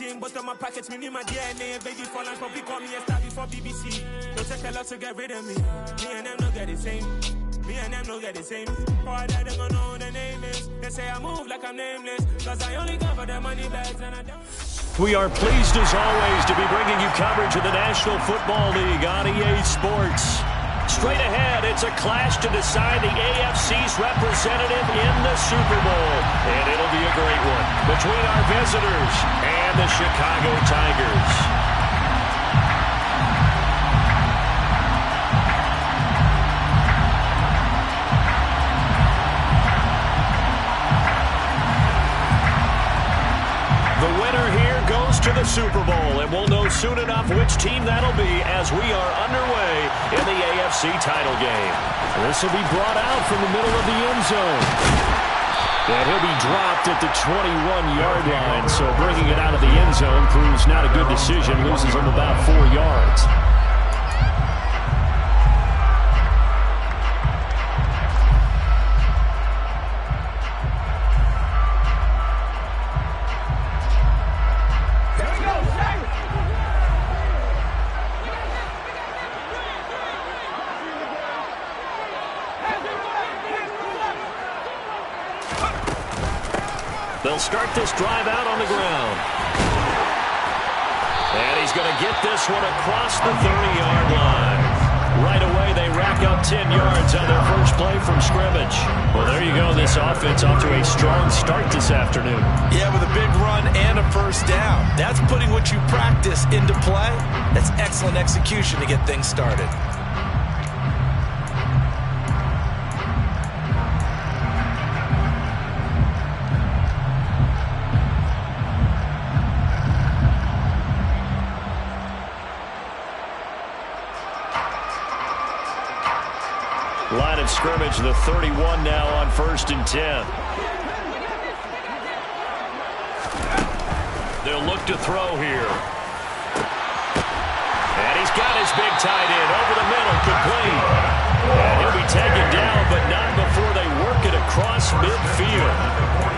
team, but on my packets, me need my DNA. Baby fall and probably call me a star before BBC. Don't take a lot to get rid of me. Me and them don't get the same. Me and them don't get the same. For that, they gonna know the name is. They say I move like I'm nameless. Cause I only cover the money bags and I don't. We are pleased as always to be bringing you coverage of the National Football League on EA Sports. Straight ahead, it's a clash to decide the AFC's representative in the Super Bowl. And it'll be a great one between our visitors and the Chicago Tigers. To the Super Bowl, and we'll know soon enough which team that'll be as we are underway in the AFC title game. This will be brought out from the middle of the end zone. And he'll be dropped at the 21-yard line, so bringing it out of the end zone proves not a good decision, loses him about 4 yards. They'll start this drive out on the ground. And he's going to get this one across the 30-yard line. Right away, they rack up 10 yards on their first play from scrimmage. Well, there you go. This offense off to a strong start this afternoon. Yeah, with a big run and a first down. That's putting what you practice into play. That's excellent execution to get things started. Line of scrimmage, the 31 now on 1st and 10. They'll look to throw here. And he's got his big tight end over the middle, complete. And he'll be taken down, but not before they work it across midfield.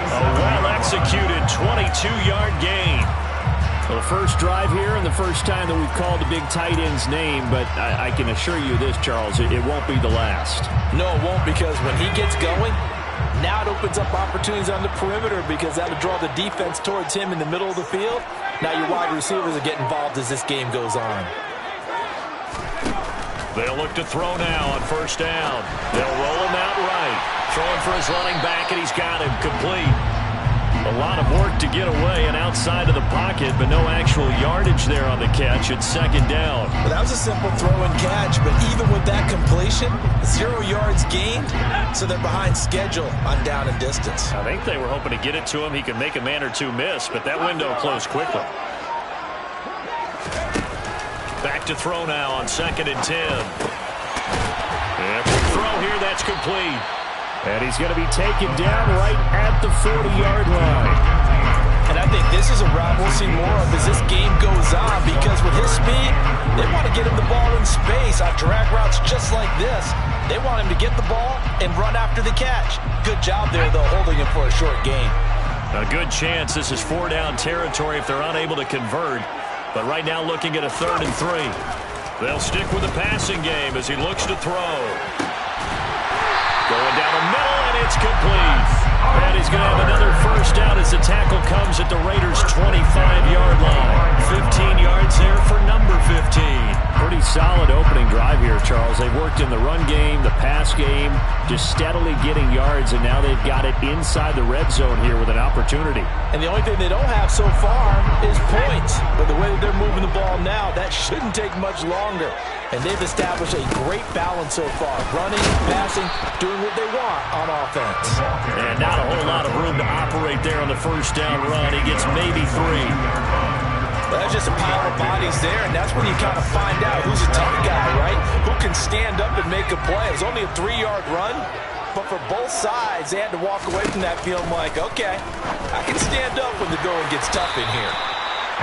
A well-executed 22-yard gain. Well, the first drive here and the first time that we've called the big tight end's name, but I can assure you this, Charles, it won't be the last. No, it won't, because when he gets going, now it opens up opportunities on the perimeter because that'll draw the defense towards him in the middle of the field. Now your wide receivers will get involved as this game goes on. They'll look to throw now on 1st down. They'll roll him out right. Throwing for his running back, and he's got him complete. A lot of work to get away and outside of the pocket, but no actual yardage there on the catch. It's 2nd down. Well, that was a simple throw and catch, but even with that completion, 0 yards gained, so they're behind schedule on down and distance. I think they were hoping to get it to him. He could make a man or two miss, but that window closed quickly. Back to throw now on 2nd and 10. And quick throw here, that's complete. And he's going to be taken down right at the 40-yard line. And I think this is a route we'll see more of as this game goes on, because with his speed, they want to get him the ball in space on drag routes just like this. They want him to get the ball and run after the catch. Good job there, though, holding him for a short gain. A good chance this is 4-down territory if they're unable to convert. But right now looking at a 3rd and 3. They'll stick with the passing game as he looks to throw. Going down the middle, and it's complete. And he's going to have another first down as the tackle comes at the Raiders' 25-yard line. 15 yards there for number 15. Pretty solid opening drive here, Charles. They've worked in the run game, the pass game, just steadily getting yards, and now they've got it inside the red zone here with an opportunity. And the only thing they don't have so far is points. But the way that they're moving the ball now, that shouldn't take much longer. And they've established a great balance so far. Running, passing, doing what they want on offense. And not a whole lot of room to operate there on the first down run. He gets maybe 3. Well, that's just a pile of bodies there, and that's when you kind of find out who's a tough guy, right? Who can stand up and make a play. It was only a 3-yard run, but for both sides, they had to walk away from that feeling like, okay, I can stand up when the going gets tough in here.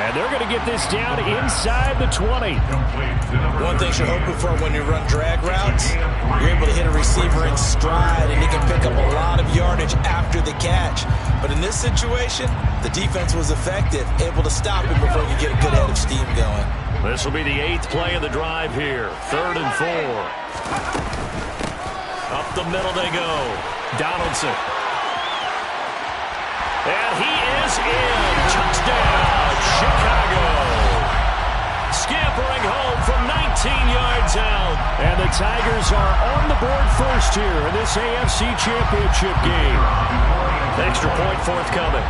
And And they're going to get this down inside the 20. One thing you're hoping for when you run drag routes, you're able to hit a receiver in stride, and he can pick up a lot of yardage after the catch. But in this situation, the defense was effective, able to stop him before you get a good head of steam going. This will be the 8th play of the drive here. 3rd and 4. Up the middle they go. Donaldson. And he is in. Touchdown, Chicago. Scampering home from 19 yards out. And the Tigers are on the board first here in this AFC Championship game. Extra point forthcoming.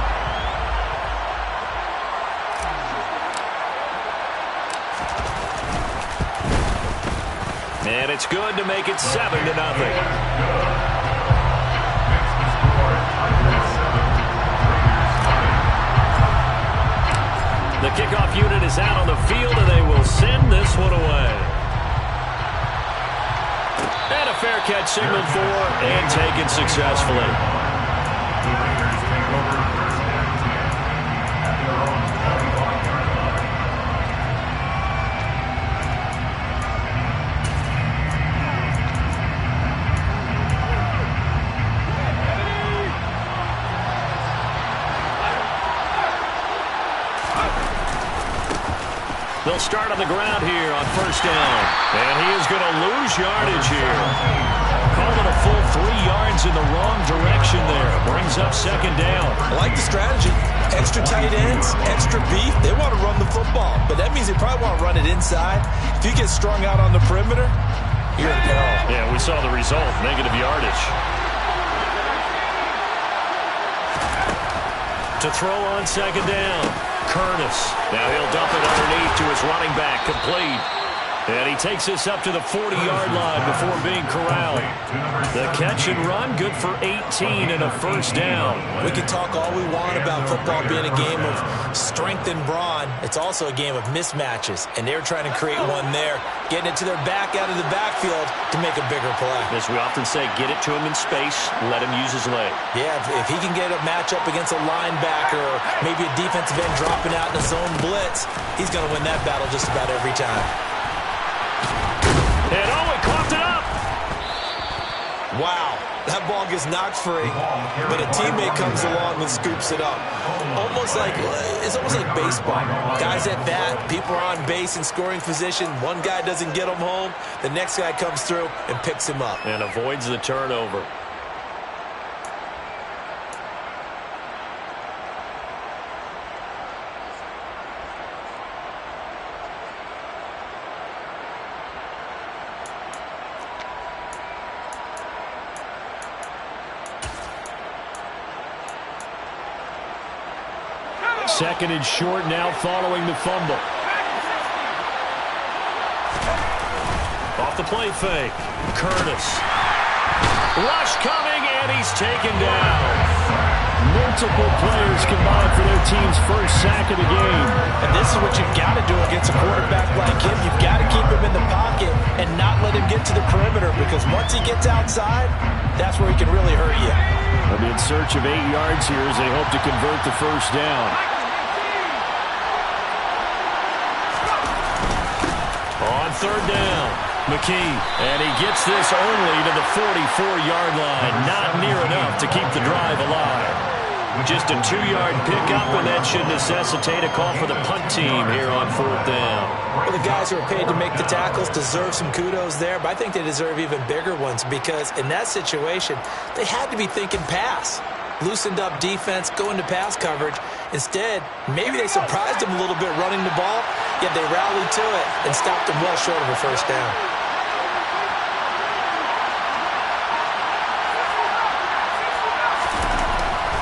And it's good to make it 7-0. The kickoff unit is out on the field, and they will send this one away. And a fair catch signaled for and taken successfully. They'll start on the ground here on 1st down. And he is going to lose yardage here. Called it a full 3 yards in the wrong direction there. Brings up 2nd down. I like the strategy. Extra tight ends, extra beef. They want to run the football, but that means they probably want to run it inside. If you get strung out on the perimeter, you're in peril. Yeah, we saw the result. Negative yardage. To throw on 2nd down. Curtis. Now he'll dump it underneath to his running back. Complete. And he takes this up to the 40-yard line before being corralled. The catch and run, good for 18 and a 1st down. We can talk all we want about football being a game of strength and brawn. It's also a game of mismatches, and they're trying to create one there, getting it to their back out of the backfield to make a bigger play. As we often say, get it to him in space, let him use his leg. Yeah, if he can get a matchup against a linebacker or maybe a defensive end dropping out in a zone blitz, he's going to win that battle just about every time. And he coughed it up. Wow, that ball gets knocked free, but a teammate comes along and scoops it up. It's almost like baseball. Guys at bat, people are on base in scoring position. One guy doesn't get him home, the next guy comes through and picks him up. And avoids the turnover. Second and short now following the fumble. Off the play fake. Curtis. Rush coming, and he's taken down. Multiple players combined for their team's first sack of the game. And this is what you've got to do against a quarterback like him. You've got to keep him in the pocket and not let him get to the perimeter, because once he gets outside, that's where he can really hurt you. They'll be in search of 8 yards here as they hope to convert the 1st down. On 3rd down, McKee. And he gets this only to the 44-yard line. Not near enough to keep the drive alive. Just a 2-yard pickup, and that should necessitate a call for the punt team here on 4th down. Well, the guys who are paid to make the tackles deserve some kudos there, but I think they deserve even bigger ones, because in that situation, they had to be thinking pass. Loosened up defense, going to pass coverage. Instead, maybe they surprised him a little bit running the ball, yet they rallied to it and stopped him well short of a 1st down.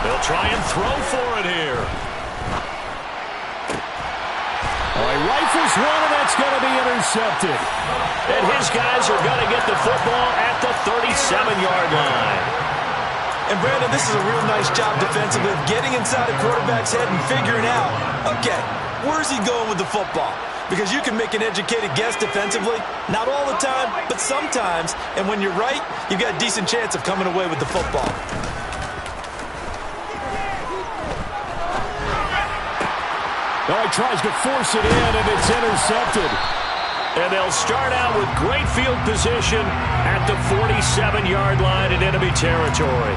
They'll try and throw for it here. All right, rifles one, and that's going to be intercepted. And his guys are going to get the football at the 37-yard line. And, Brandon, this is a real nice job defensively of getting inside a quarterback's head and figuring out, okay, where's he going with the football? Because you can make an educated guess defensively. Not all the time, but sometimes. And when you're right, you've got a decent chance of coming away with the football. All right, tries to force it in, and it's intercepted. And they'll start out with great field position at the 47-yard line in enemy territory.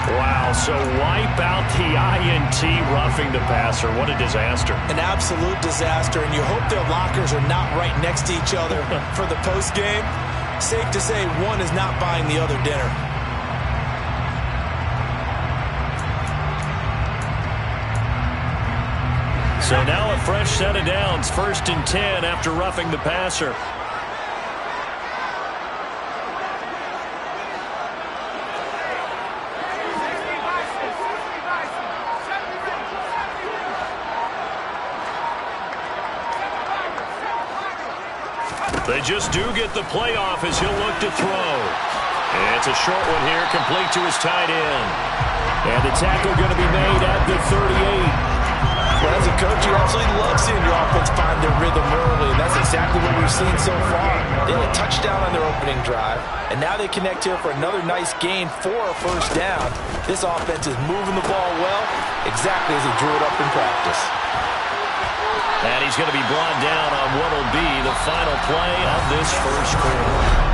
Wow, so wipe out the INT roughing the passer. What a disaster. An absolute disaster, and you hope their lockers are not right next to each other for the postgame. Safe to say one is not buying the other dinner. So now a fresh set of downs, 1st and 10 after roughing the passer. They just do get the playoff as he'll look to throw. It's a short one here, complete to his tight end. And the tackle going to be made at the 38. Well, as a coach, you absolutely love seeing your offense find their rhythm early, and that's exactly what we've seen so far. They had a touchdown on their opening drive, and now they connect here for another nice gain for a first down. This offense is moving the ball well, exactly as he drew it up in practice. And he's going to be brought down on what will be the final play of this first quarter.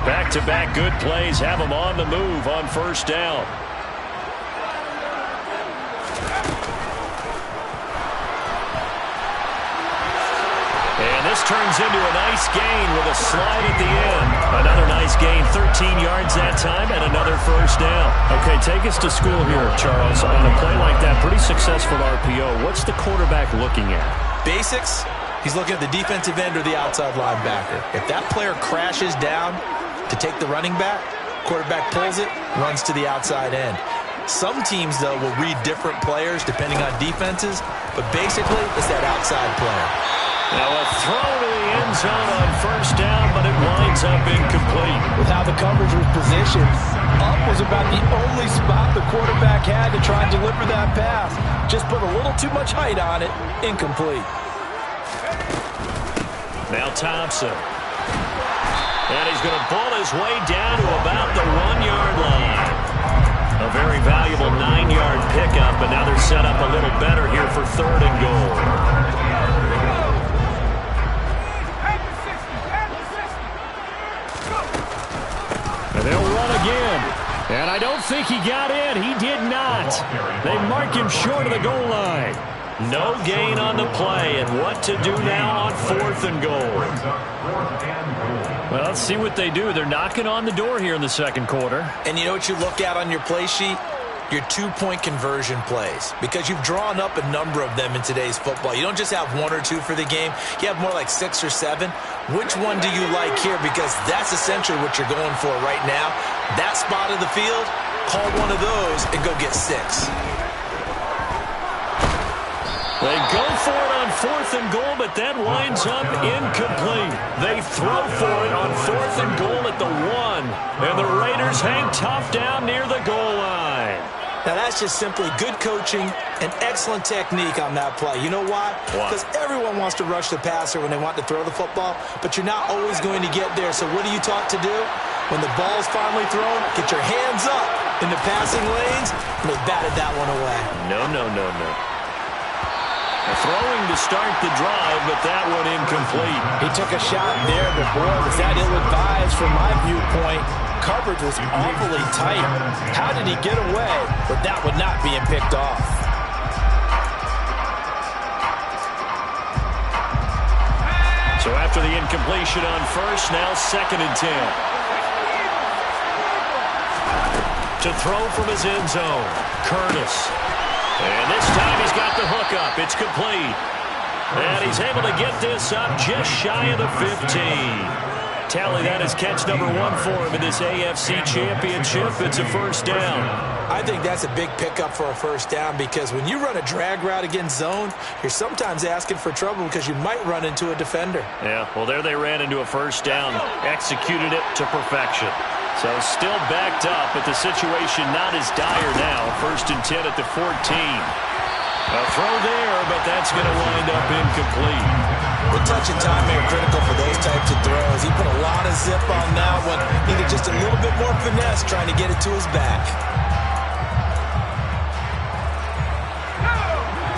Back-to-back good plays have him on the move on first down. And this turns into a nice gain with a slide at the end. Another nice gain, 13 yards that time, and another first down. Okay, take us to school here, Charles. On a play like that, pretty successful RPO. What's the quarterback looking at? Basics. He's looking at the defensive end or the outside linebacker. If that player crashes down to take the running back, quarterback pulls it, runs to the outside end. Some teams, though, will read different players depending on defenses, but basically it's that outside player. Now a throw to the end zone on first down, but it winds up incomplete. With how the coverage was positioned, up was about the only spot the quarterback had to try and deliver that pass. Just put a little too much height on it, incomplete. Now Thompson. And he's going to pull his way down to about the 1-yard line. A very valuable 9-yard pickup, but now they're set up a little better here for 3rd and goal. And they'll run again. And I don't think he got in. He did not. They mark him short of the goal line. No gain on the play, and what to do now on 4th and goal. Well, let's see what they do. They're knocking on the door here in the second quarter. And you know what you look at on your play sheet? Your 2-point conversion plays, because you've drawn up a number of them in today's football. You don't just have 1 or 2 for the game. You have more like 6 or 7. Which one do you like here? Because that's essentially what you're going for right now. That spot of the field, call one of those and go get 6. They go for it on 4th and goal, but that winds up incomplete. They throw for it on 4th and goal at the 1, and the Raiders hang tough down near the goal line. Now that's just simply good coaching and excellent technique on that play. You know why? Because everyone wants to rush the passer when they want to throw the football, but you're not always going to get there. So what are you taught to do? When the ball's finally thrown, get your hands up in the passing lanes, and they batted that one away. No. Throwing to start the drive, but that one incomplete. He took a shot there, but boy, was that ill-advised from my viewpoint. Coverage was awfully tight. How did he get away with that one not being picked off? So after the incompletion on first, now 2nd and 10. To throw from his end zone, Curtis. And this time he's got the hookup. It's complete. And he's able to get this up just shy of the 15. Tally, that is catch number 1 for him in this AFC Championship. It's a first down. I think that's a big pickup for a first down, because when you run a drag route against zone, you're sometimes asking for trouble because you might run into a defender. Yeah, well, there they ran into a first down. Executed it to perfection. So still backed up, but the situation not as dire now. 1st and 10 at the 14. A throw there, but that's going to wind up incomplete. The touch and time are critical for those types of throws. He put a lot of zip on that one. Needed just a little bit more finesse trying to get it to his back.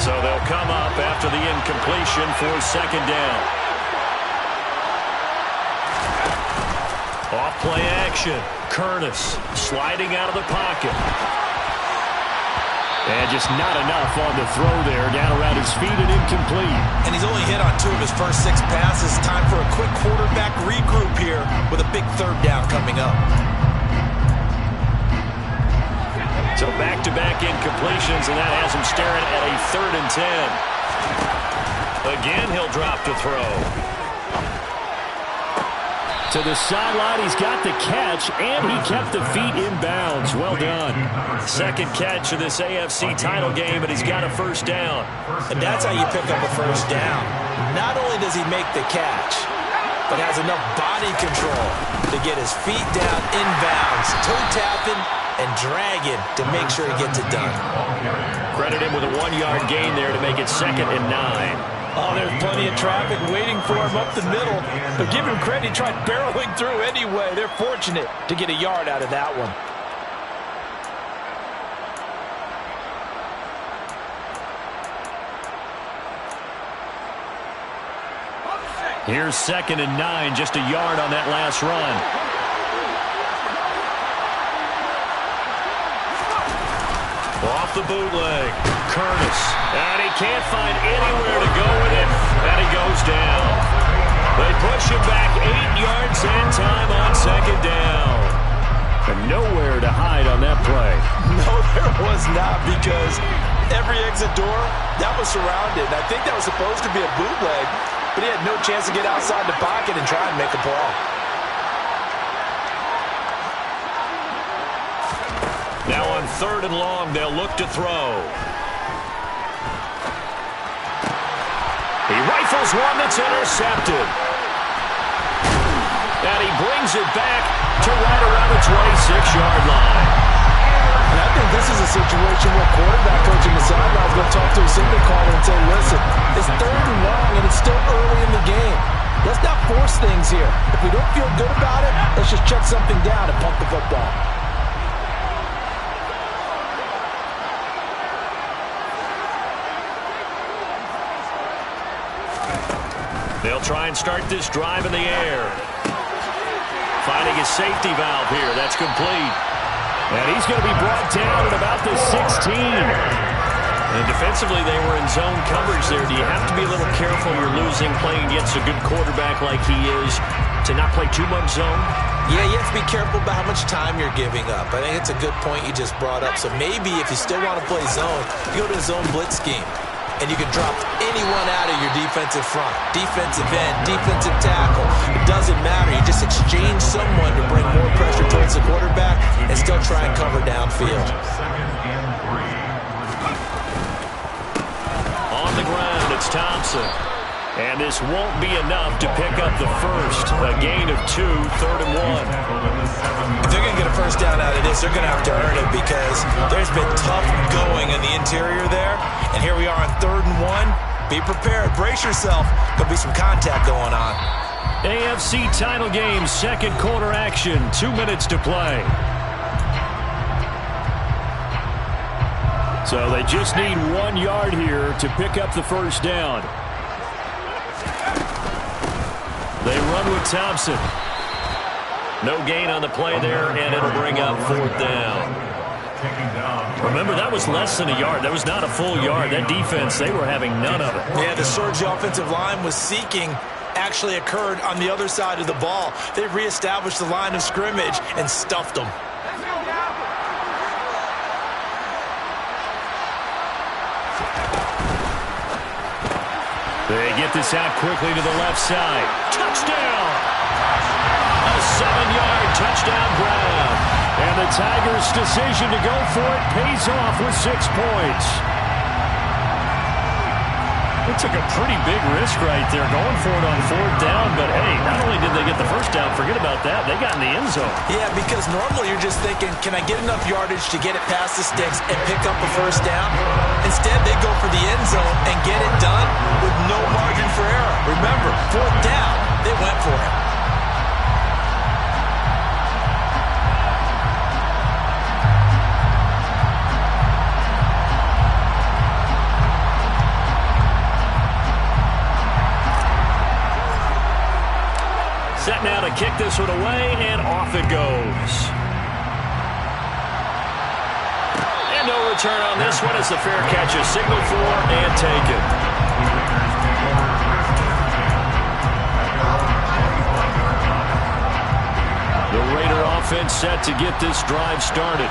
So they'll come up after the incompletion for second down. Off play action. Curtis sliding out of the pocket. And just not enough on the throw there. Down around his feet and incomplete. And he's only hit on 2 of his first 6 passes. Time for a quick quarterback regroup here with a big third down coming up. So back-to-back incompletions, and that has him staring at a 3rd and 10. Again, he'll drop to throw. To the sideline, he's got the catch, and he kept the feet in bounds. Well done. Second catch of this AFC title game, and he's got a first down. And that's how you pick up a first down. Not only does he make the catch, but has enough body control to get his feet down in bounds, toe-tapping and dragging to make sure he gets it done. Credit him with a 1-yard gain there to make it 2nd and 9. Oh, there's plenty of traffic waiting for him up the middle. But give him credit, he tried barreling through anyway. They're fortunate to get a yard out of that one. Here's 2nd and 9, just a yard on that last run. Off the bootleg, Curtis, and he can't find anywhere to go with it, and he goes down. They push him back 8 yards and time on 2nd down. And nowhere to hide on that play. No, there was not, because every exit door, that was surrounded. I think that was supposed to be a bootleg, but he had no chance to get outside the pocket and try and make a ball. Now on 3rd and long, they'll look to throw. He rifles one that's intercepted. And he brings it back to right around the 26-yard line. And I think this is a situation where quarterback coach in the sideline is going to talk to his signal caller and say, listen, it's 3rd and long and it's still early in the game. Let's not force things here. If we don't feel good about it, let's just check something down and pump the football. They'll try and start this drive in the air. Finding his safety valve here. That's complete. And he's going to be brought down at about the 16. And defensively, they were in zone coverage there. Do you have to be a little careful? You're losing, playing against a good quarterback like he is, to not play too much zone? Yeah, you have to be careful about how much time you're giving up. I think it's a good point you just brought up. So maybe if you still want to play zone, you go to a zone blitz scheme. And you can drop anyone out of your defensive front, defensive end, defensive tackle. It doesn't matter. You just exchange someone to bring more pressure towards the quarterback and still try and cover downfield. On the ground, it's Thompson. And this won't be enough to pick up the first. A gain of 2, 3rd and 1. If they're going to get a first down out of this, they're going to have to earn it, because there's been tough going in the interior there. And here we are on 3rd and 1. Be prepared. Brace yourself. There'll be some contact going on. AFC title game, 2nd quarter action. 2 minutes to play. So they just need 1 yard here to pick up the first down. They run with Thompson. No gain on the play there, and it'll bring up 4th down. Remember, that was less than a yard. That was not a full yard. That defense, they were having none of it. Yeah, the surge the offensive line was seeking actually occurred on the other side of the ball. They reestablished the line of scrimmage and stuffed them. They get this out quickly to the left side. Touchdown! A 7-yard touchdown grab. And the Tigers' decision to go for it pays off with 6 points. They took a pretty big risk right there going for it on 4th down, but hey, not only did they get the first down, forget about that, they got in the end zone. Yeah, because normally you're just thinking, can I get enough yardage to get it past the sticks and pick up a first down? Instead, they go for the end zone and get it done with no margin for error. Remember, 4th down, they went for it. Set now to kick this one away, and off it goes. And no return on this one as the fair catch is signaled for and taken. The Raider offense set to get this drive started.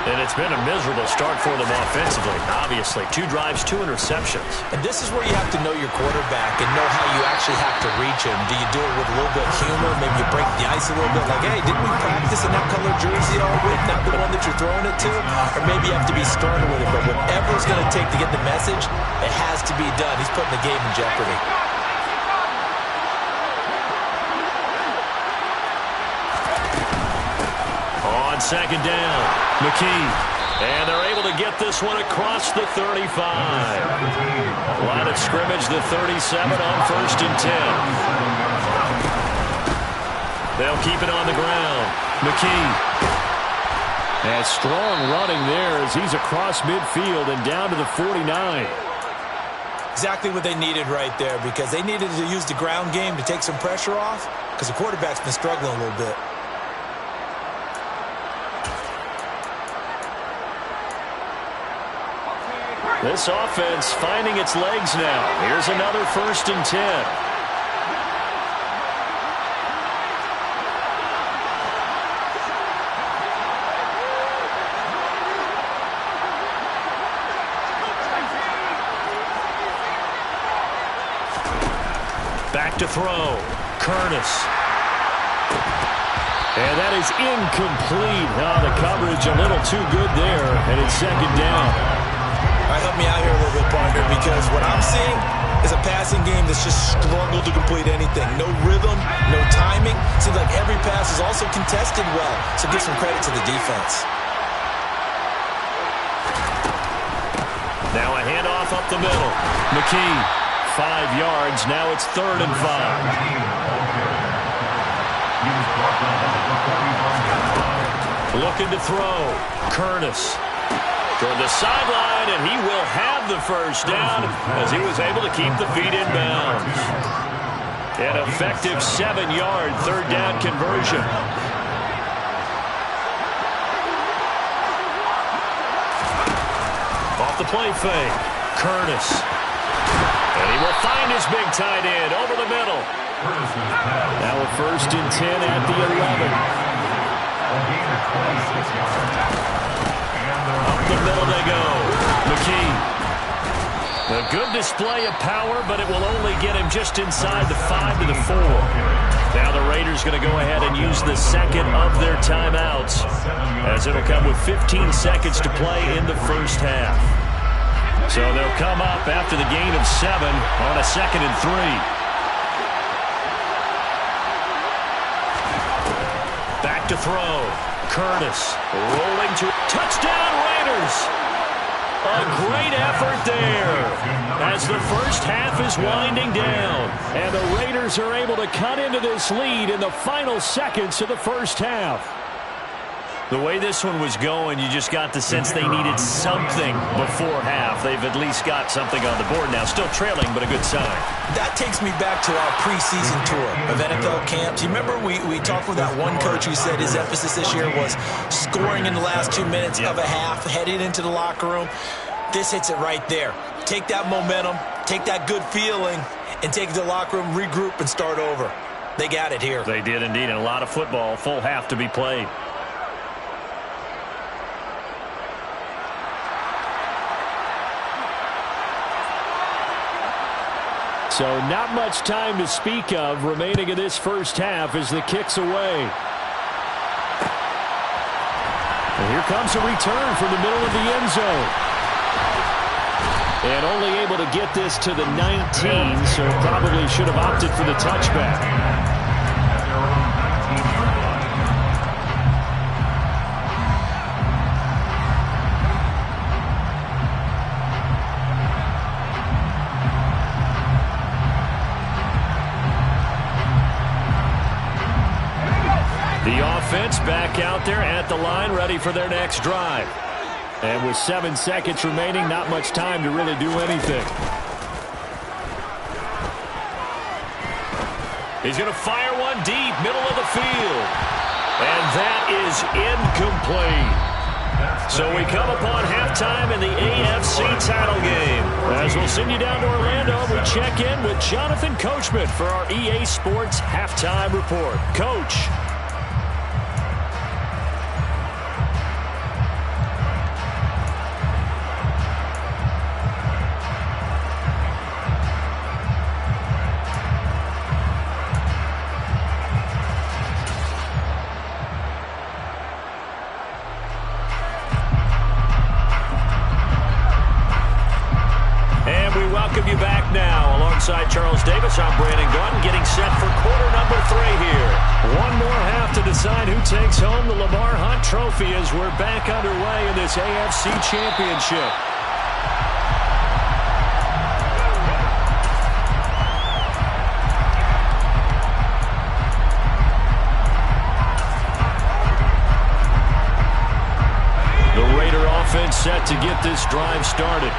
And it's been a miserable start for them offensively. Obviously, 2 drives, 2 interceptions. And this is where you have to know your quarterback and know how you actually have to reach him. Do you do it with a little bit of humor? Maybe you break the ice a little bit like, hey, didn't we practice in that color jersey all week, not the one that you're throwing it to? Or maybe you have to be stern with it. But whatever it's going to take to get the message, it has to be done. He's putting the game in jeopardy. On 2nd down, McKee. And they're able to get this one across the 35. Line of scrimmage, the 37 on 1st and 10. They'll keep it on the ground. McKee. And strong running there as he's across midfield and down to the 49. Exactly what they needed right there, because they needed to use the ground game to take some pressure off, because the quarterback's been struggling a little bit. This offense finding its legs now. Here's another 1st and 10. Back to throw. Curtis. And that is incomplete. Oh, the coverage a little too good there, and it's 2nd down. All right, help me out here a little bit, partner, because what I'm seeing is a passing game that's just struggled to complete anything. No rhythm, no timing. Seems like every pass is also contested well, so give some credit to the defense. Now a handoff up the middle. McKee, 5 yards. Now it's 3rd and 5. Looking to throw. Curtis. Toward the sideline, and he will have the first down as he was able to keep the feet in bounds. An effective 7-yard 3rd down conversion. Off the play fake, Curtis. And he will find his big tight end over the middle. Now a 1st and 10 at the 11. Up the middle they go. McKee. A good display of power, but it will only get him just inside the 5 to the 4. Now the Raiders going to go ahead and use the 2nd of their timeouts, as it'll come with 15 seconds to play in the 1st half. So they'll come up after the gain of 7 on a 2nd and 3. Back to throw. Curtis rolling to touchdown Raiders. A great effort there as the first half is winding down. And the Raiders are able to cut into this lead in the final seconds of the first half. The way this one was going, you just got the sense they needed something before half. They've at least got something on the board now. Still trailing, but a good sign. That takes me back to our preseason tour of NFL camps. You remember we talked with that one coach who said his emphasis this year was scoring in the last 2 minutes of a half, heading into the locker room. This hits it right there. Take that momentum, take that good feeling, and take it to the locker room, regroup, and start over. They got it here. They did indeed, and a lot of football, full half to be played. So not much time to speak of remaining in this first half as the kick's away. And here comes a return from the middle of the end zone. And only able to get this to the 19, so probably should have opted for the touchback. The offense back out there at the line, ready for their next drive. And with 7 seconds remaining, not much time to really do anything. He's going to fire one deep, middle of the field. And that is incomplete. So we come upon halftime in the AFC title game. As we'll send you down to Orlando, we check in with Jonathan Coachman for our EA Sports Halftime Report. Coach. Welcome you back now. Alongside Charles Davis, I'm Brandon Gaudin, getting set for quarter number 3 here. One more half to decide who takes home the Lamar Hunt Trophy as we're back underway in this AFC Championship. The Raider offense set to get this drive started.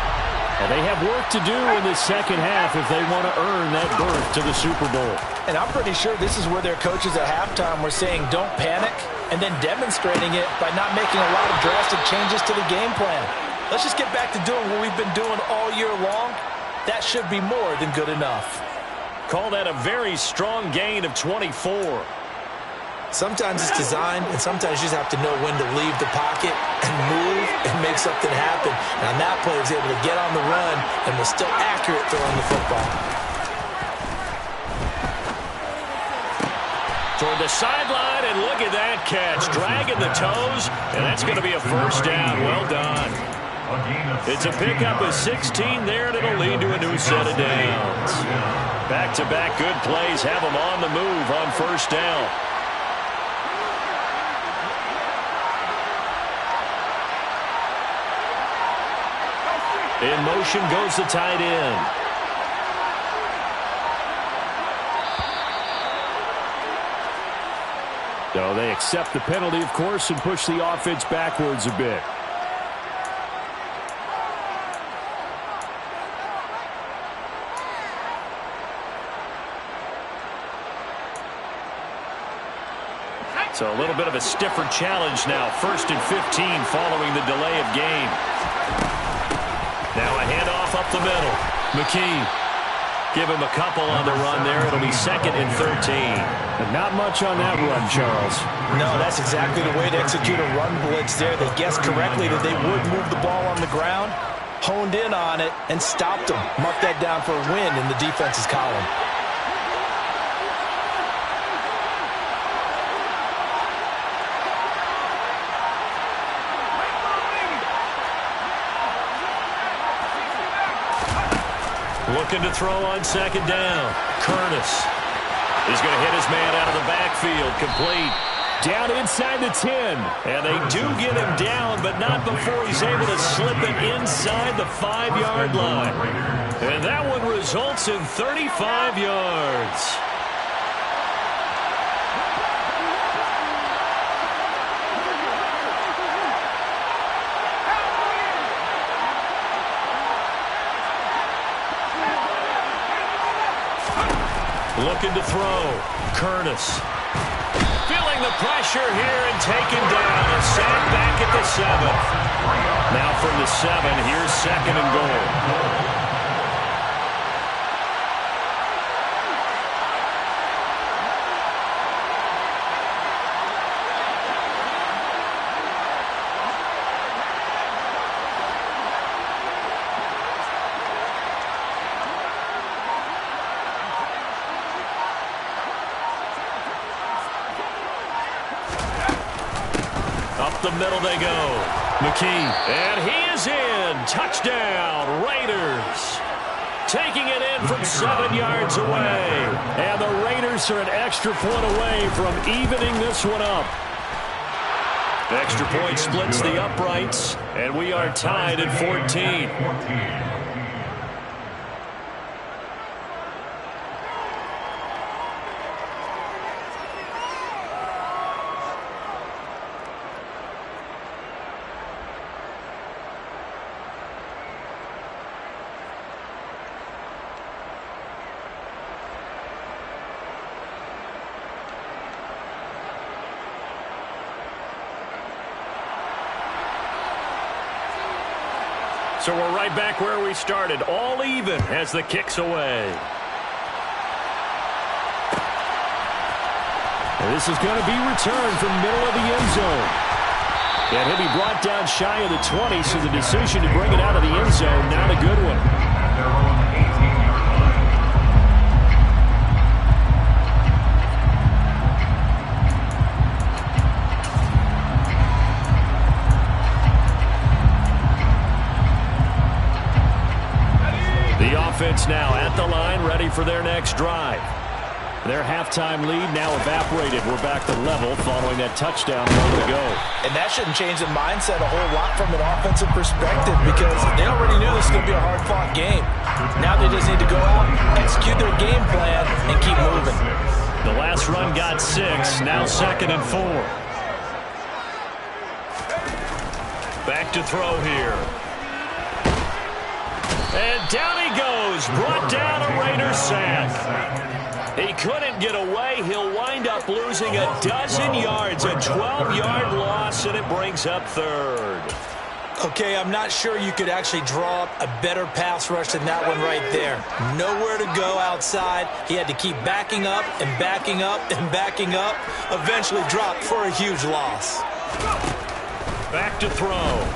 And they have work to do in the second half if they want to earn that berth to the Super Bowl. And I'm pretty sure this is where their coaches at halftime were saying don't panic, and then demonstrating it by not making a lot of drastic changes to the game plan. Let's just get back to doing what we've been doing all year long. That should be more than good enough. Call that a very strong gain of 24. Sometimes it's designed, and sometimes you just have to know when to leave the pocket and move and make something happen. And on that play, he was able to get on the run and was still accurate throwing the football. Toward the sideline, and look at that catch. Dragging the toes, and that's going to be a first down. Well done. It's a pickup of 16 there, and it'll lead to a new set of downs. Back-to-back good plays have them on the move on first down. In motion goes the tight end. So they accept the penalty, of course, and push the offense backwards a bit. So a little bit of a stiffer challenge now. 1st and 15 following the delay of game. Now a handoff up the middle. McKee. Give him a couple on the run there. It'll be 2nd and 13. But not much on that run, Charles. No, that's exactly the way to execute a run blitz there. They guessed correctly that they would move the ball on the ground, honed in on it, and stopped them. Mark that down for a win in the defense's column. Looking to throw on 2nd down. Curtis. He's going to hit his man out of the backfield. Complete. Down inside the 10. And they do get him down, but not before he's able to slip it inside the 5-yard line. And that one results in 35 yards. Looking to throw. Curtis. Feeling the pressure here and taken down. And sacked back at the 7th. Now from the 7, here's 2nd and goal. Up the middle they go. McKee. And he is in. in. Touchdown, Raiders. Taking it in from 7 yards away. And the Raiders are an extra point away from evening this one up. The extra point splits the uprights, and we are tied at 14. So we're right back where we started, all even as the kick's away. And this is going to be returned from the middle of the end zone. And he'll be brought down shy of the 20, so the decision to bring it out of the end zone, not a good one. Offense now at the line, ready for their next drive. Their halftime lead now evaporated. We're back to level following that touchdown a moment ago. And that shouldn't change the mindset a whole lot from an offensive perspective because they already knew this was going to be a hard-fought game. Now they just need to go out, execute their game plan, and keep moving. The last run got 6, now 2nd and 4. Back to throw here. And down he goes, brought down a Raider sack. He couldn't get away. He'll wind up losing a dozen yards, a 12-yard loss, and it brings up 3rd. Okay, I'm not sure you could actually draw up a better pass rush than that one right there. Nowhere to go outside. He had to keep backing up and backing up and backing up. Eventually dropped for a huge loss. Back to throw.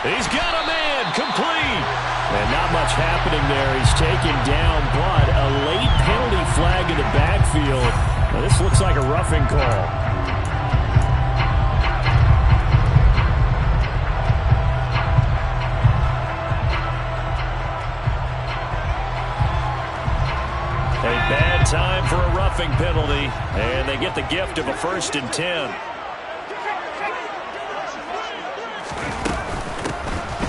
He's got a man, complete. And not much happening there. He's taken down, but a late penalty flag in the backfield. Now, this looks like a roughing call. A bad time for a roughing penalty, and they get the gift of a 1st and 10.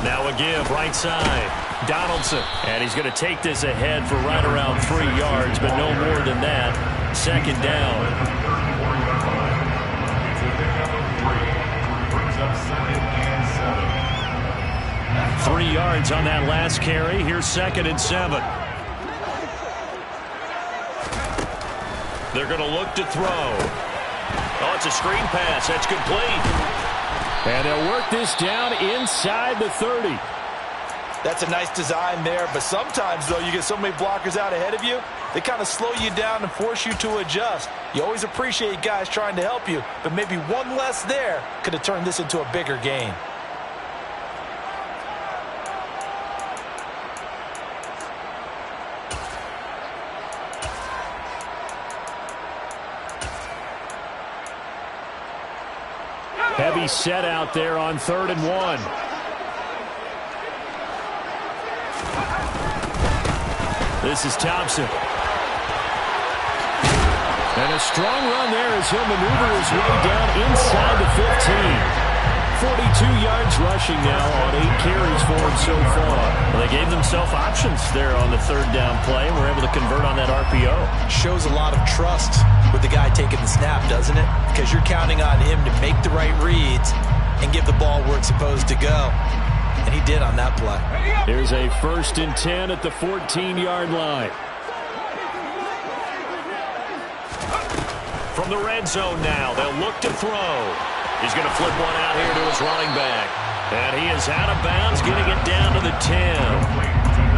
Now a give, right side. Donaldson. And he's going to take this ahead for right around 3 yards, but no more than that. 2nd down. 3 yards on that last carry. Here's 2nd and 7. They're going to look to throw. Oh, it's a screen pass. That's complete. And they'll work this down inside the 30. That's a nice design there, but sometimes, though, you get so many blockers out ahead of you, they kind of slow you down and force you to adjust. You always appreciate guys trying to help you, but maybe one less there could have turned this into a bigger gain. Heavy set out there on 3rd and 1. This is Thompson. And a strong run there as he'll maneuver his way down inside the 15. 42 yards rushing now on 8 carries for him so far. Well, they gave themselves options there on the 3rd down play and were able to convert on that RPO. Shows a lot of trust with the guy taking the snap, doesn't it? Because you're counting on him to make the right reads and give the ball where it's supposed to go. And he did on that play. Here's a 1st and 10 at the 14-yard line. From the red zone now, they'll look to throw. He's going to flip one out here to his running back. And he is out of bounds, getting it down to the 10.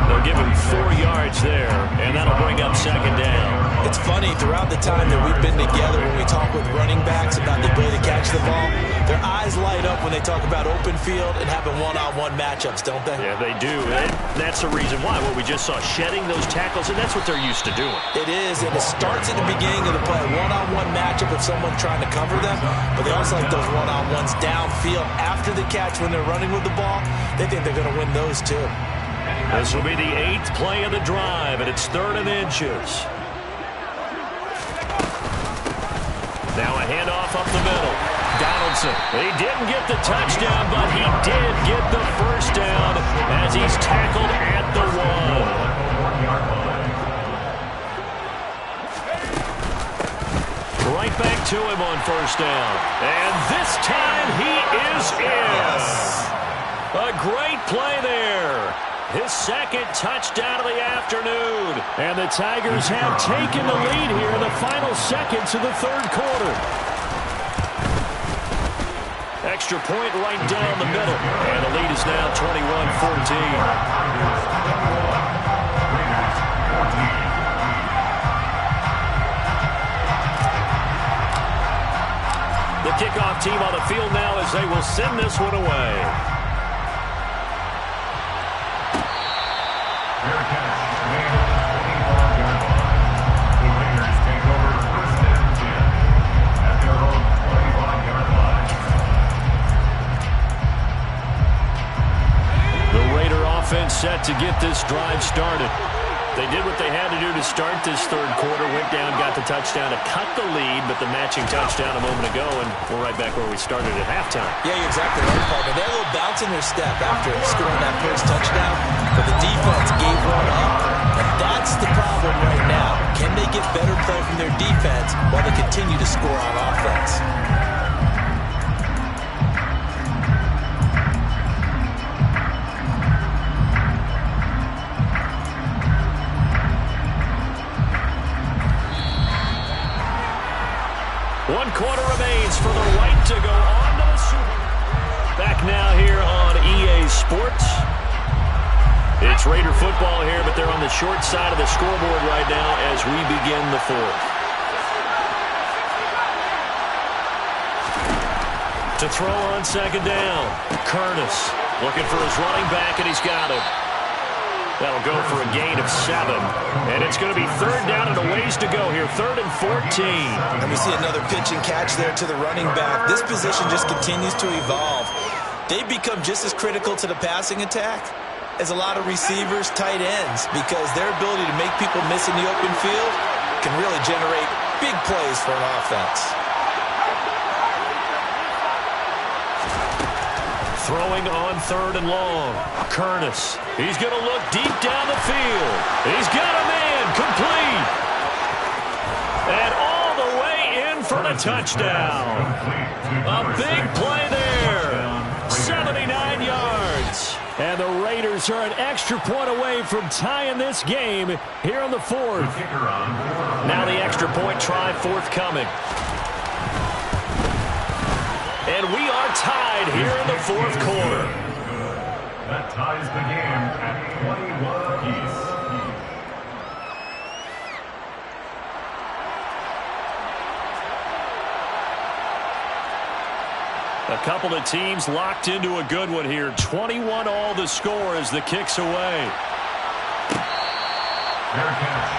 They'll give him 4 yards there, and that'll bring up 2nd down. It's funny, throughout the time that we've been together when we talk with running backs about the ability to catch the ball, their eyes eyes light up when they talk about open field and having one-on-one matchups, don't they? Yeah, they do. And that's the reason why. What we just saw, shedding those tackles, and that's what they're used to doing. It is, and it starts at the beginning of the play. One-on-one matchup with someone trying to cover them, but they also like those one-on-ones downfield after the catch when they're running with the ball. They think they're going to win those too. This will be the 8th play of the drive, and it's 3rd and inches. Now a handoff up the middle. Donaldson. He didn't get the touchdown, but he did get the first down as he's tackled at the 1. Right back to him on first down. And this time he is in. A great play there. His 2nd touchdown of the afternoon. And the Tigers have taken the lead here in the final seconds of the 3rd quarter. Extra point right down the middle. And the lead is now 21-14. The kickoff team on the field now as they will send this one away. Set to get this drive started. They did what they had to do to start this 3rd quarter. Went down, got the touchdown to cut the lead, but the matching touchdown a moment ago, and we're right back where we started at halftime. Yeah, you're exactly right, partner. They had a little bounce in their step after scoring that first touchdown, but the defense gave one up, and that's the problem right now. Can they get better play from their defense while they continue to score on offense? One quarter remains for the right to go on to the Super Bowl. Back now here on EA Sports. It's Raider football here, but they're on the short side of the scoreboard right now as we begin the 4th. To throw on 2nd down. Curtis looking for his running back, and he's got him. That'll go for a gain of 7. And it's going to be 3rd down and a ways to go here. 3rd and 14. And we see another pitch and catch there to the running back. This position just continues to evolve. They've become just as critical to the passing attack as a lot of receivers, tight ends, because their ability to make people miss in the open field can really generate big plays for an offense. Throwing on 3rd and long. Curtis. He's going to look deep down the field. He's got a man complete. And all the way in for the touchdown. A big play there. 79 yards. And the Raiders are an extra point away from tying this game here on the 4th. Now the extra point try forthcoming. And we are tied here in the 4th quarter. That ties the game at 21 apiece. A couple of teams locked into a good one here. 21 all the score as the kick's away. Fair catch.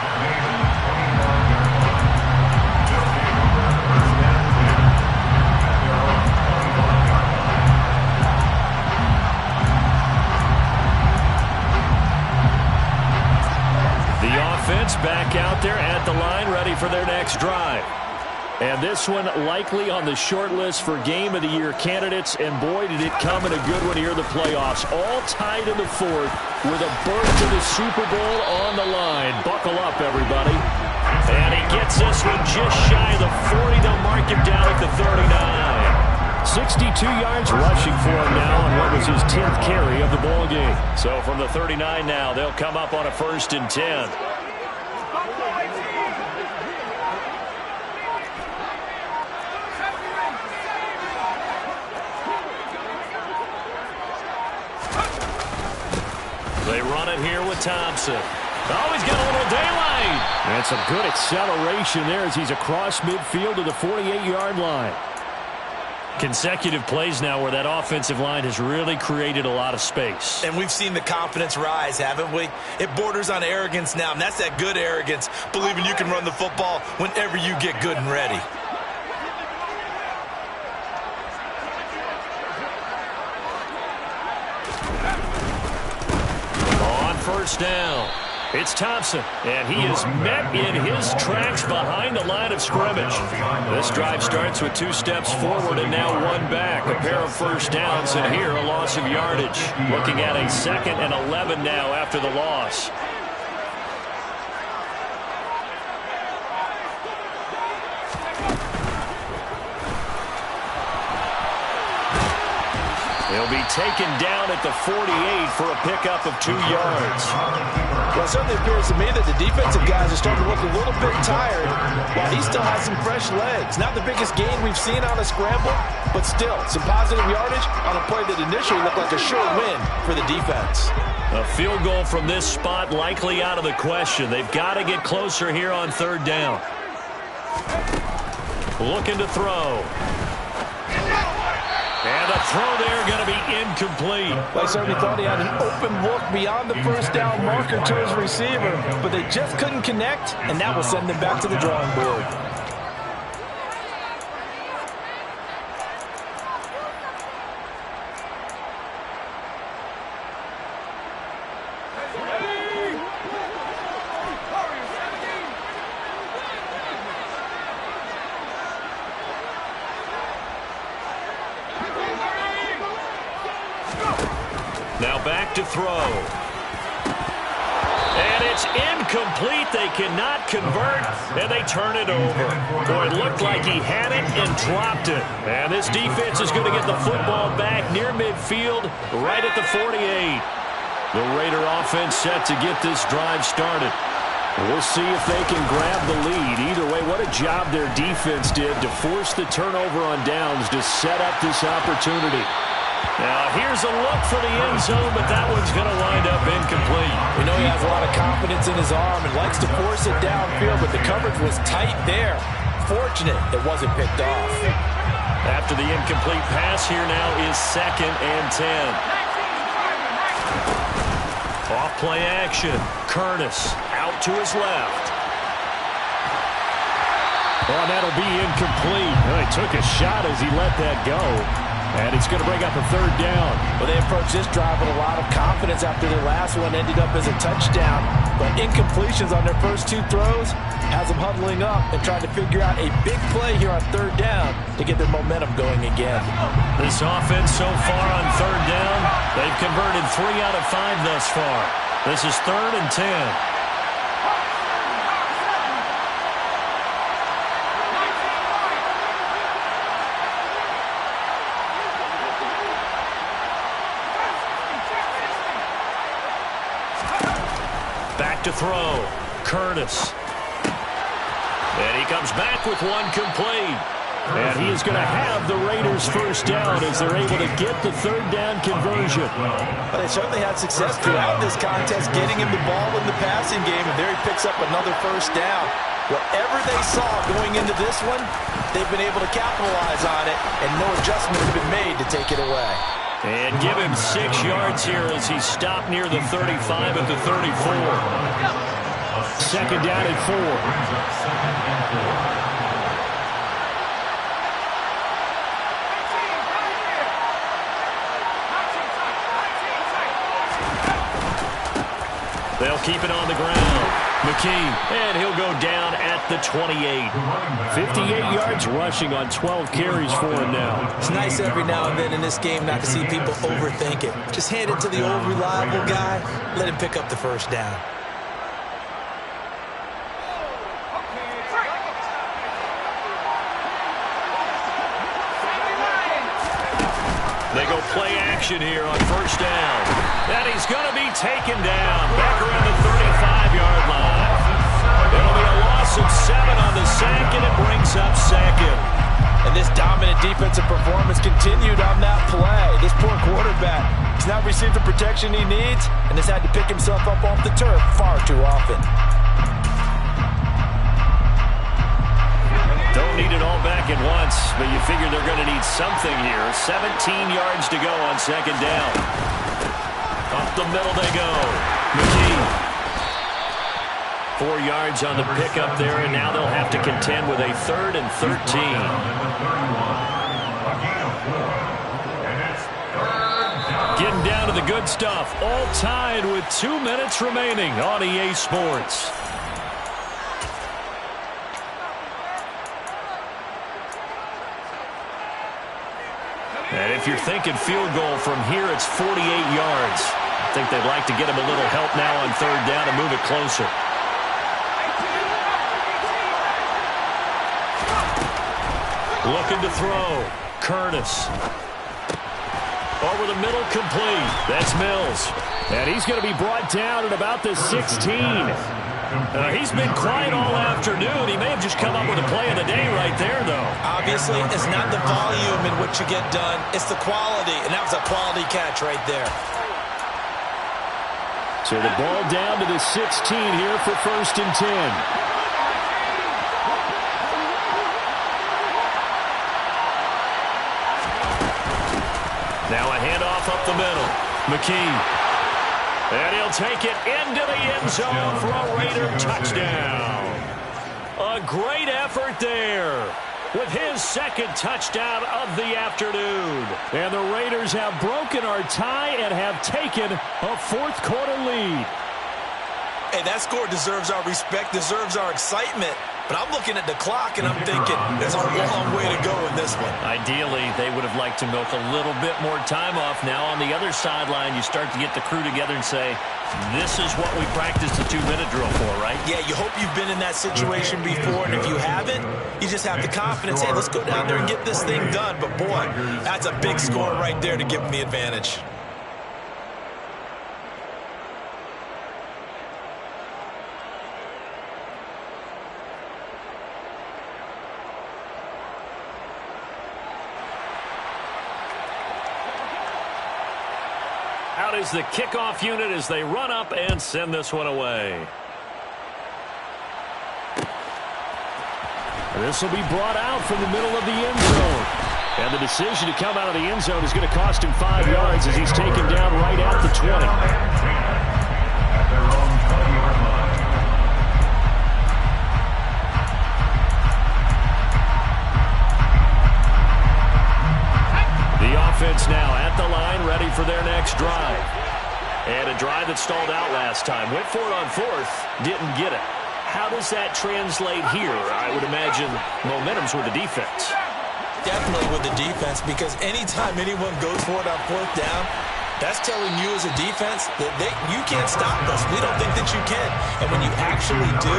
Offense back out there at the line, ready for their next drive. And this one likely on the short list for Game of the Year candidates. And boy, did it come in a good one here in the playoffs. All tied in the 4th with a berth to the Super Bowl on the line. Buckle up, everybody. And he gets this one just shy of the 40. They'll mark him down at the 39. 62 yards rushing for him now on what was his 10th carry of the ball game. So from the 39 now, they'll come up on a 1st and 10. They run it here with Thompson. Oh, he's got a little daylight. And some good acceleration there as he's across midfield to the 48-yard line. Consecutive plays now where that offensive line has really created a lot of space. And we've seen the confidence rise, haven't we? It borders on arrogance now, and that's that good arrogance, believing you can run the football whenever you get good and ready. On first down, it's Thompson, and he is met in his tracks behind the line of scrimmage. This drive starts with 2 steps forward and now 1 back. A pair of first downs, and here a loss of yardage. Looking at a 2nd and 11 now after the loss. He'll be taken down at the 48 for a pickup of 2 yards. Well, it certainly appears to me that the defensive guys are starting to look a little bit tired while he still has some fresh legs. Not the biggest gain we've seen on a scramble, but still some positive yardage on a play that initially looked like a sure win for the defense. A field goal from this spot likely out of the question. They've got to get closer here on 3rd down. Looking to throw. And the throw there going to be incomplete. Well, I certainly thought he had an open look beyond the first down marker to his receiver, but they just couldn't connect, and that will send them back to the drawing board. Now back to throw. And it's incomplete. They cannot convert, and they turn it over. Boy, it looked like he had it and dropped it. And this defense is going to get the football back near midfield, right at the 48. The Raider offense set to get this drive started. We'll see if they can grab the lead. Either way, what a job their defense did to force the turnover on downs to set up this opportunity. Now, here's a look for the end zone, but that one's going to wind up incomplete. We know he has a lot of confidence in his arm and likes to force it downfield, but the coverage was tight there. Fortunate it wasn't picked off. After the incomplete pass, here now is 2nd and 10. Off play action. Curtis out to his left. Oh, that'll be incomplete. Well, he took a shot as he let that go. And it's going to bring up a 3rd down. Well, they approached this drive with a lot of confidence after their last one ended up as a touchdown. But incompletions on their first 2 throws has them huddling up and trying to figure out a big play here on 3rd down to get their momentum going again. This offense so far on 3rd down, they've converted 3 out of 5 thus far. This is 3rd and 10. To throw, Curtis. And he comes back with one complete. And he is going to have the Raiders first down as they're able to get the 3rd down conversion. But they certainly had success throughout this contest getting him the ball in the passing game, and there he picks up another first down. Whatever they saw going into this one, they've been able to capitalize on it, and no adjustment has been made to take it away. And give him 6 yards here as he stopped near the 35 at the 34. 2nd down and 4. They'll keep it on the ground. McKee, and he'll go down at the 28. 58 yards rushing on 12 carries for him now. It's nice every now and then in this game not to see people overthink it. Just hand it to the old reliable guy, let him pick up the first down. They go play action here on first down. And he's going to be taken down back around the 35-yard line. It'll be a loss of 7 on the sack, and it brings up 2nd. And this dominant defensive performance continued on that play. This poor quarterback has not received the protection he needs and has had to pick himself up off the turf far too often. They'll don't need it all back at once, but you figure they're going to need something here. 17 yards to go on second down. Up the middle they go. McKee. 4 yards on the pickup there, and now they'll have to contend with a 3rd and 13. Getting down to the good stuff. All tied with 2 minutes remaining on EA Sports. And if you're thinking field goal from here, it's 48 yards. I think they'd like to get him a little help now on 3rd down and move it closer. Looking to throw. Curtis. Over the middle, complete. That's Mills. And he's going to be brought down at about the 16. He's been quiet all afternoon. He may have just come up with a play of the day right there, though. Obviously, it's not the volume in which you get done. It's the quality, and that was a quality catch right there. So the ball down to the 16 here for 1st and 10. Now a handoff up the middle. McKee. And he'll take it into the end zone for a Raider touchdown. A great effort there with his 2nd touchdown of the afternoon. And the Raiders have broken our tie and have taken a 4th quarter lead. Hey, that score deserves our respect, deserves our excitement. But I'm looking at the clock, and I'm thinking there's a long way to go in this one. Ideally, they would have liked to milk a little bit more time off. Now on the other sideline, you start to get the crew together and say, this is what we practiced the 2-minute drill for, right? Yeah, you hope you've been in that situation before, and if you haven't, you just have the confidence, hey, let's go down there and get this thing done. But, boy, that's a big score right there to give them the advantage. Out is the kickoff unit as they run up and send this one away. This will be brought out from the middle of the end zone. And the decision to come out of the end zone is going to cost him 5 yards as he's taken down right at the 20. The offense now at the line, ready for their next drive. And a drive that stalled out last time. Went for it on 4th, didn't get it. How does that translate here? I would imagine momentum's with the defense. Definitely with the defense, because anytime anyone goes for it on 4th down, that's telling you as a defense that you can't stop us. We don't think that you can. And when you actually do,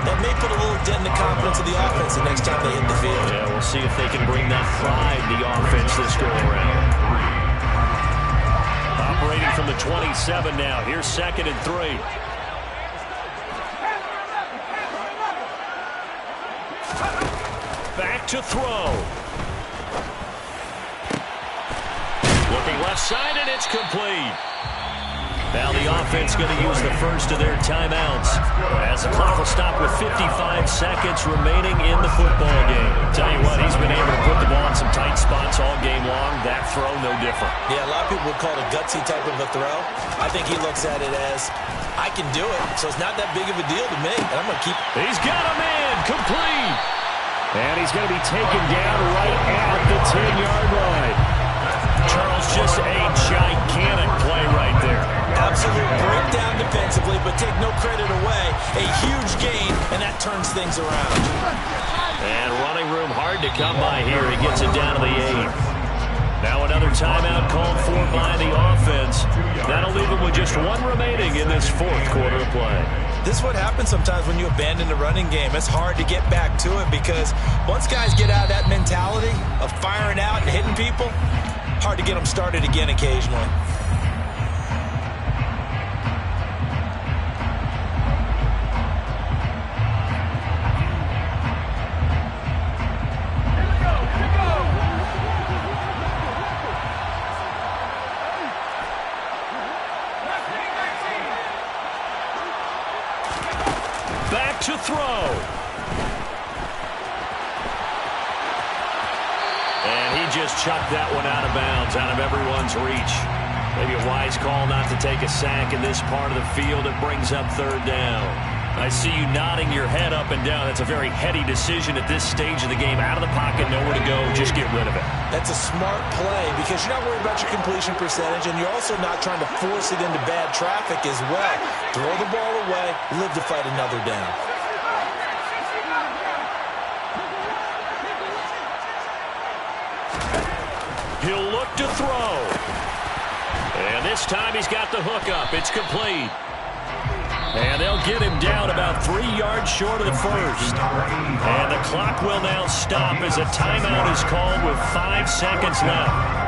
that may put a little dent in the confidence of the offense the next time they hit the field. Yeah, we'll see if they can bring that pride to the offense this go-around. Operating from the 27 now. Here's 2nd and 3. Back to throw. Looking left side, and it's complete. Now the offense going to use the first of their timeouts as the clock will stop with 55 seconds remaining in the football game. Tell you what, he's been able to put the ball in some tight spots all game long. That throw, no different. Yeah, a lot of people would call it a gutsy type of a throw. I think he looks at it as, I can do it, so it's not that big of a deal to me, and I'm going to keep it. He's got him in, complete. And he's going to be taken down right at the 10-yard line. Charles, just a gigantic play right there. Absolute breakdown defensively, but take no credit away. A huge gain, and that turns things around. And running room hard to come by here. He gets it down to the 8. Now another timeout called for by the offense. That'll leave him with just 1 remaining in this 4th quarter of play. This is what happens sometimes when you abandon the running game. It's hard to get back to it because once guys get out of that mentality of firing out and hitting people, hard to get them started again occasionally. Back to throw. just chucked that one out of bounds, out of everyone's reach. Maybe a wise call not to take a sack in this part of the field. It brings up third down. I see you nodding your head up and down. That's a very heady decision at this stage of the game. Out of the pocket, nowhere to go, just get rid of it. That's a smart play because you're not worried about your completion percentage, and you're also not trying to force it into bad traffic as well. Throw the ball away, live to fight another down. He'll look to throw. And this time he's got the hook up. It's complete. And they'll get him down about 3 yards short of the first. And the clock will now stop as a timeout is called with 5 seconds left.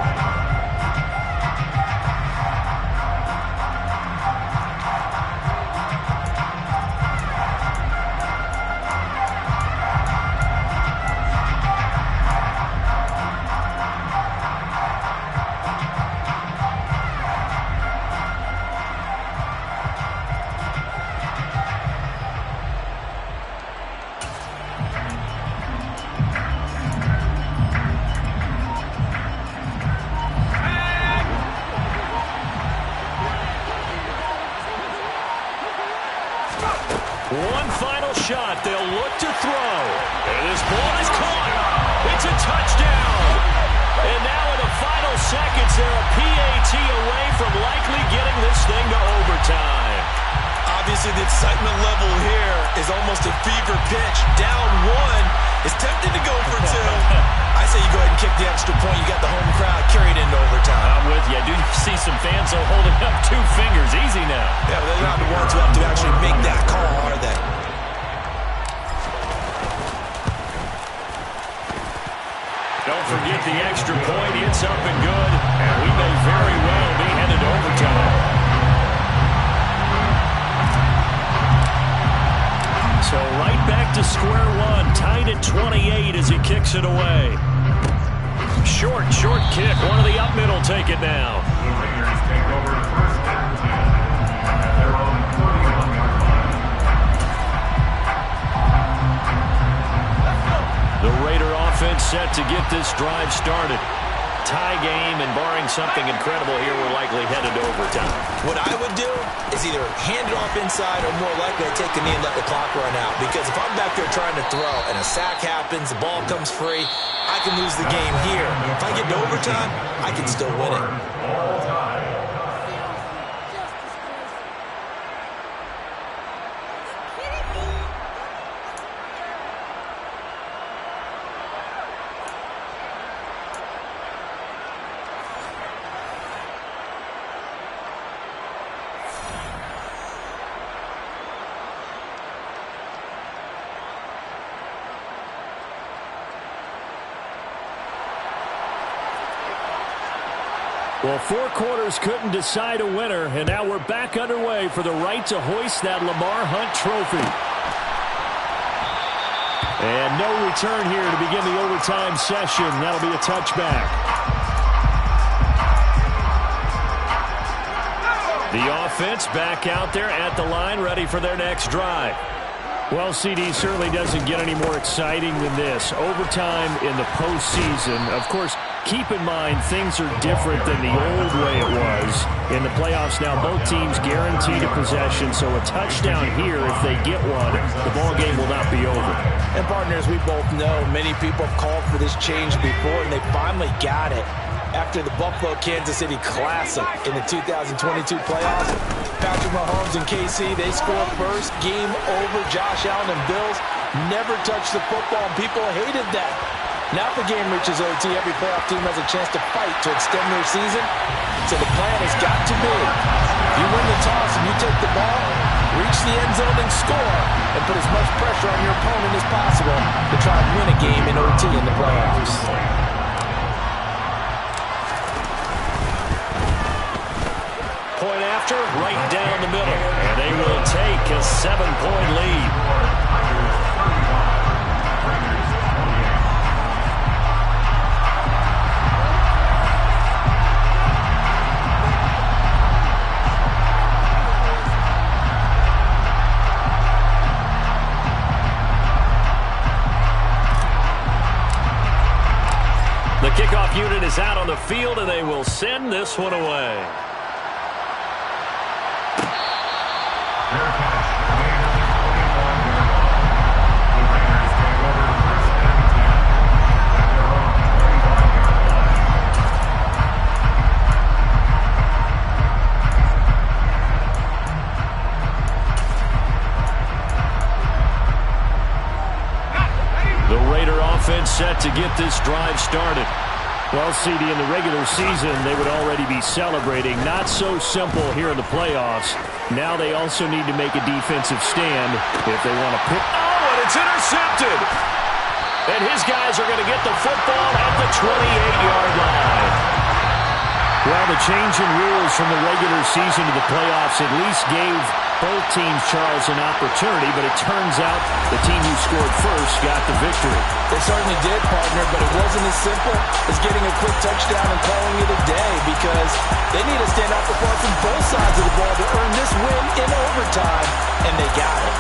One final shot. They'll look to throw. And this ball is caught. It's a touchdown. And now in the final seconds, they're a PAT away from likely getting this thing to overtime. Obviously, the excitement level here is almost a fever pitch. Down one. It's tempting to go for two. I say you go ahead and kick the extra point. You got the home crowd carried into overtime. I'm with you. I do see some fans holding up 2 fingers. Easy now. Yeah, they're not the ones who have to actually make that call, are they? Don't forget the extra point. It's up and good. And we may very well be headed to overtime. So right back to square one, tied at 28 as he kicks it away. Short kick. One of the up middle take it now. The Raiders take over first and 10 at their own 41-yard line. The Raider offense set to get this drive started. Tie game, and barring something incredible here, we're likely headed to overtime. What I would do is either hand it off inside or more likely I take the knee and let the clock run out. Because if I'm back there trying to throw and a sack happens, the ball comes free, I can lose the game here. If I get to overtime, I can still win it. All time. Well, 4 quarters couldn't decide a winner, and now we're back underway for the right to hoist that Lamar Hunt trophy. And no return here to begin the overtime session. That'll be a touchback. The offense back out there at the line, ready for their next drive. Well, CD, certainly doesn't get any more exciting than this. Overtime in the postseason. Of course, keep in mind things are different than the old way it was. In the playoffs now, both teams guaranteed a possession, so a touchdown here, if they get one, the ball game will not be over. And partners, we both know many people have called for this change before, and they finally got it. After the Buffalo-Kansas City Classic in the 2022 playoffs, Patrick Mahomes and KC, they score first. Game over. Josh Allen and Bills never touched the football, and people hated that. Now if the game reaches OT, every playoff team has a chance to fight to extend their season. So the plan has got to be, you win the toss and you take the ball, reach the end zone and score, and put as much pressure on your opponent as possible to try and win a game in OT in the playoffs. Point after, right down the middle. And they will take a 7-point lead. The kickoff unit is out on the field, and they will send this one away. Set to get this drive started. Well, CD, in the regular season, they would already be celebrating. Not so simple here in the playoffs. Now they also need to make a defensive stand if they want to pick. Oh, and it's intercepted. And his guys are going to get the football at the 28-yard line. Well, the change in rules from the regular season to the playoffs at least gave both teams, Charles, an opportunity, but it turns out the team who scored first got the victory. They certainly did, partner, but it wasn't as simple as getting a quick touchdown and calling it a day, because they need to stand out the front from both sides of the ball to earn this win in overtime, and they got it.